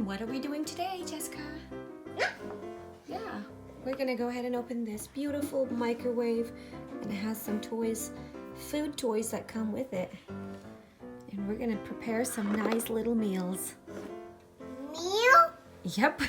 What are we doing today, Jessica? Yeah, we're gonna go ahead and open this beautiful microwave, and it has some toys, food toys that come with it. And we're gonna prepare some nice little meals. Meal? Yep.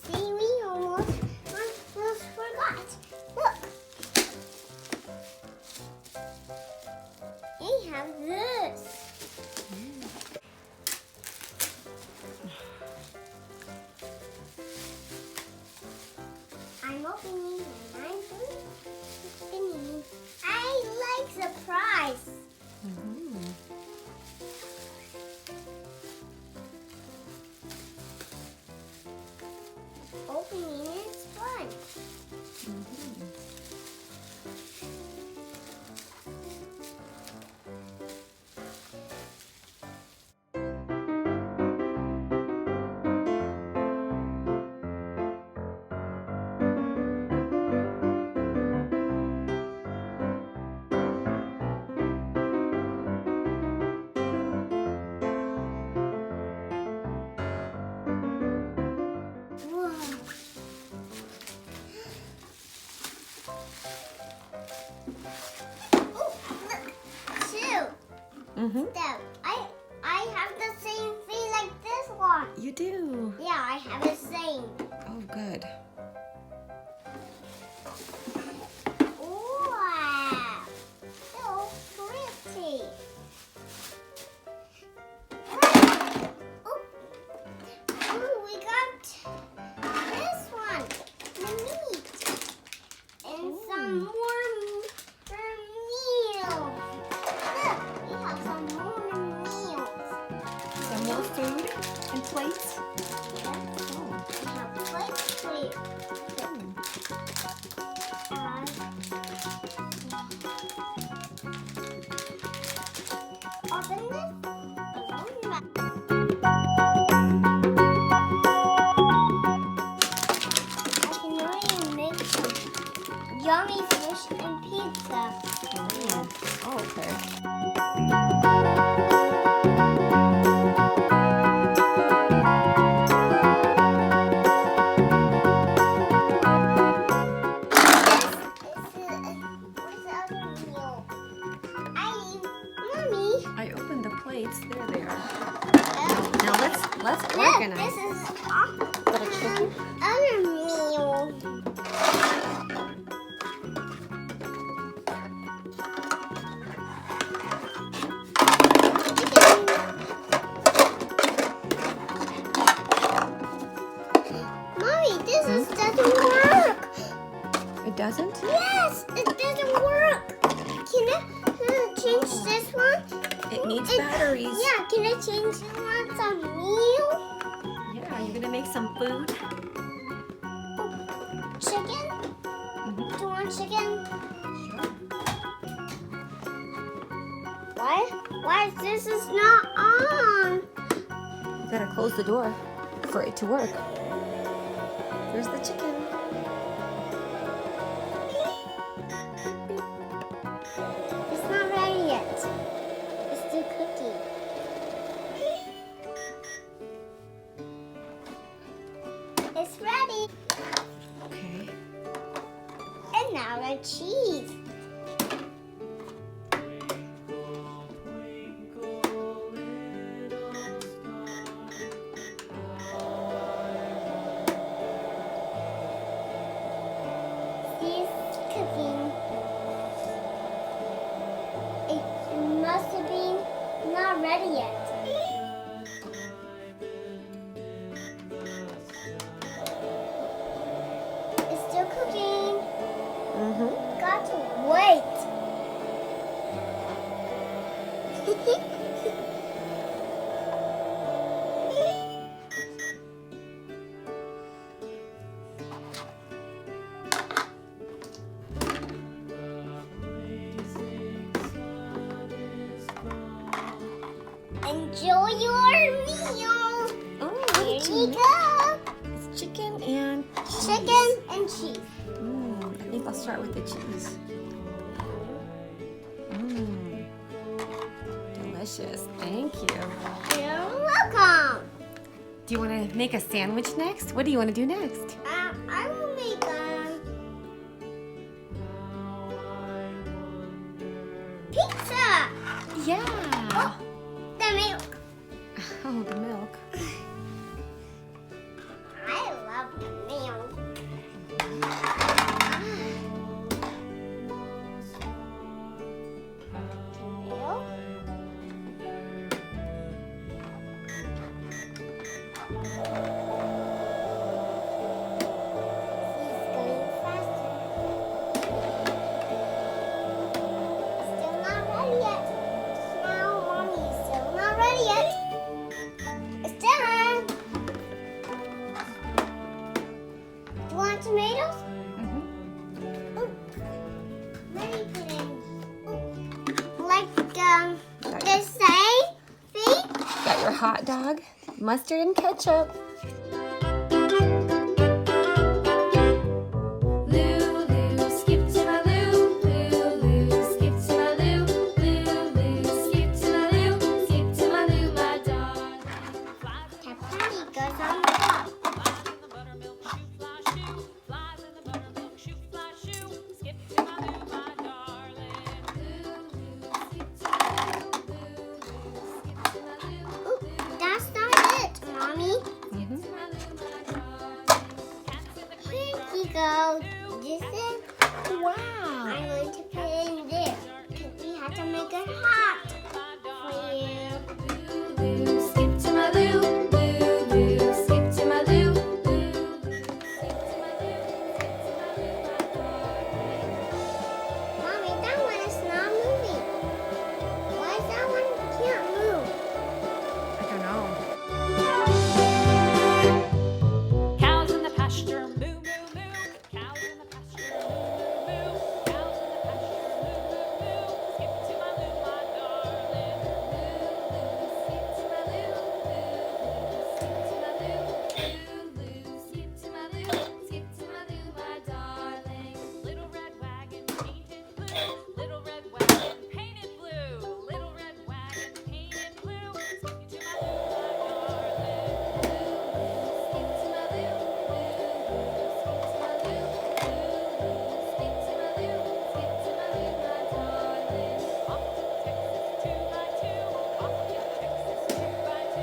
See, we almost forgot. Look. We have this. I'm opening and I'm spinning. I like surprise. Opening is fun. Whoa. Oh, look, two. Step. I have the same thing like this one. You do. Yeah, I have the same. Oh, good. Wow, so pretty. Oh, we got this one, the meat, and some more meals. Look, we have some more meals. Some more food and plates. Oh, we have plates here. Open this. I can already make some yummy fish and pizza. Oh, okay. Where's the other meal? Mommy. I opened the plates. There they are. Oh, Now let's look, organize. this is Got a chicken? other meal. Mommy, this doesn't work. It doesn't? Yes, it doesn't work. Can I change this one? It needs batteries. Yeah, can I change one some meal? Yeah, you're gonna make some food? Chicken? Do you want chicken? Sure. Why this is not on? You gotta close the door for it to work. There's the chicken. It's not ready yet. It's still cooking. It's ready. Okay. And now the cheese. She's cooking. It must have been not ready yet. It's still cooking. Got to wait. Enjoy your meal. Oh, Here we go. It's chicken and Chicken and cheese. I think I'll start with the cheese. Delicious. Thank you. You're welcome. Do you want to make a sandwich next? What do you want to do next? I will make pizza. Yeah. The milk. Oh, the milk. I love the milk. Milk. He's going faster. Still not ready yet. Now, Mommy's still not ready yet. It's done. Do you want tomatoes? Ooh. Let me put in. Ooh. Like the same thing? Got your hot dog, mustard and ketchup. Lulu, skip to my Lou. Lulu, skip to my Lou. Lulu, skip to my Lou. Skip to my Lou, my darling. Capri goes on the top. Flies in the buttermilk shoe, fly shoe. Skip to my Lou, my darling. Lulu, skip to my Lou. Lulu, skip to my Lou. Ooh, that's not it, Mommy. Here you go. This is. Wow. I'm going to put it in there. Because we have to make it hot for you. Lulu, skip to my Lou. Lulu, skip to my Lou. Lulu, skip to my Lou. Mommy, that one is not moving. Why is that one can't move? I don't know. Cows in the pasture, moo, moo, moo. Cows in the pasture, moo, moo, moo. Cows in the pasture, moo, moo, moo. Skip to my Lou, my darling. Lulu, skip to my Lou. Lulu, skip to my Lou. Lulu, skip to my Lou. Skip to my Lou, my darling. Little red wagon painted blue. Little red wagon painted blue. Little red wagon painted blue. Skip to my Lou, my darling. Skip to my Lou. Skip to my Lou. Skip to my Lou, my darling. Off to Texas 2x2. Off to Texas 2x2.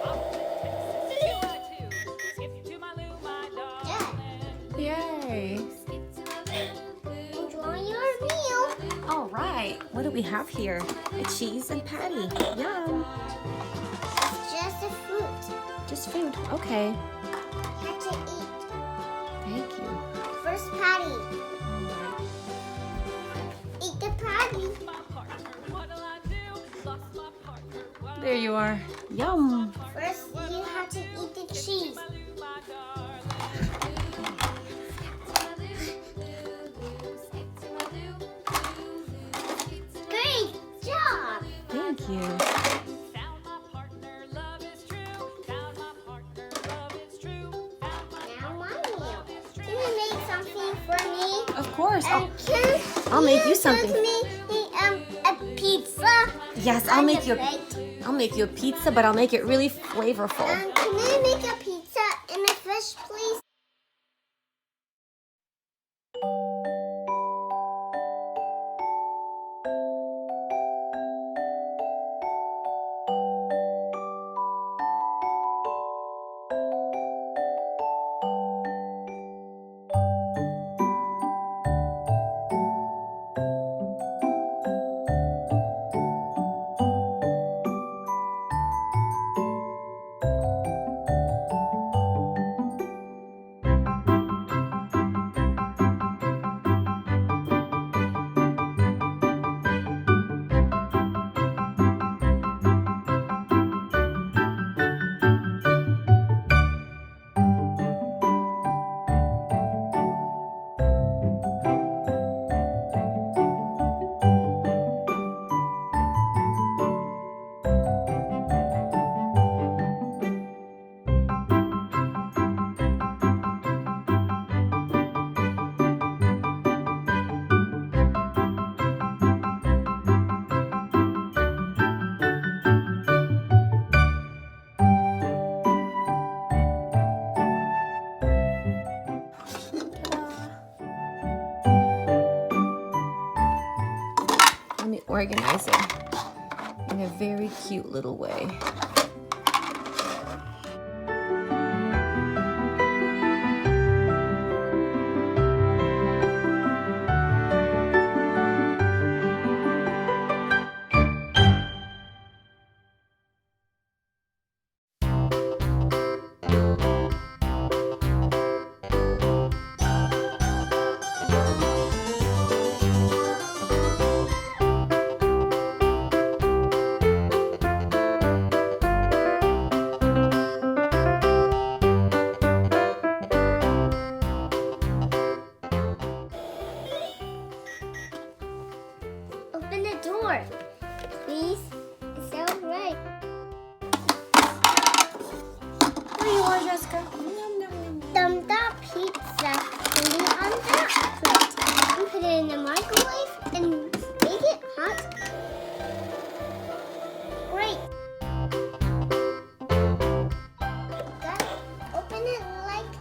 Off to Texas 2x2. Skip to my Lou, my darling. Yay. Skip to my Lou. Enjoy your meal. All right. What do we have here? A cheese and patty. Yum. It's just a fruit. Just food. Okay. Have to eat. Thank you. First patty. Eat the patty. My partner, what'll I do? Lost my partner, what'll There you are. Yum. First, you have to eat the cheese. I do, my darling? Great job. Thank you. Found my partner, love is true. Found my partner, love is true. Found my Now, Mommy, can you make something for me? Of course. I'll make you something. Give me a pizza. Yes, I'll on make the you. plate. I'll make you a pizza, but I'll make it really flavorful. Can I make a pizza and a fish, please? organize it in a very cute little way. Open the door, please. It's all right. What do you want, Jessica? Nom, nom, nom. That pizza. Put it on that plate. And put it in the microwave and make it hot. Great. Gotta open it like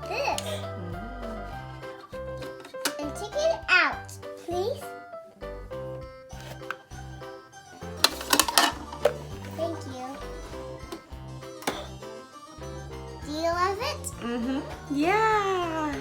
this. And take it out, please. Thank you. Do you love it? Yeah.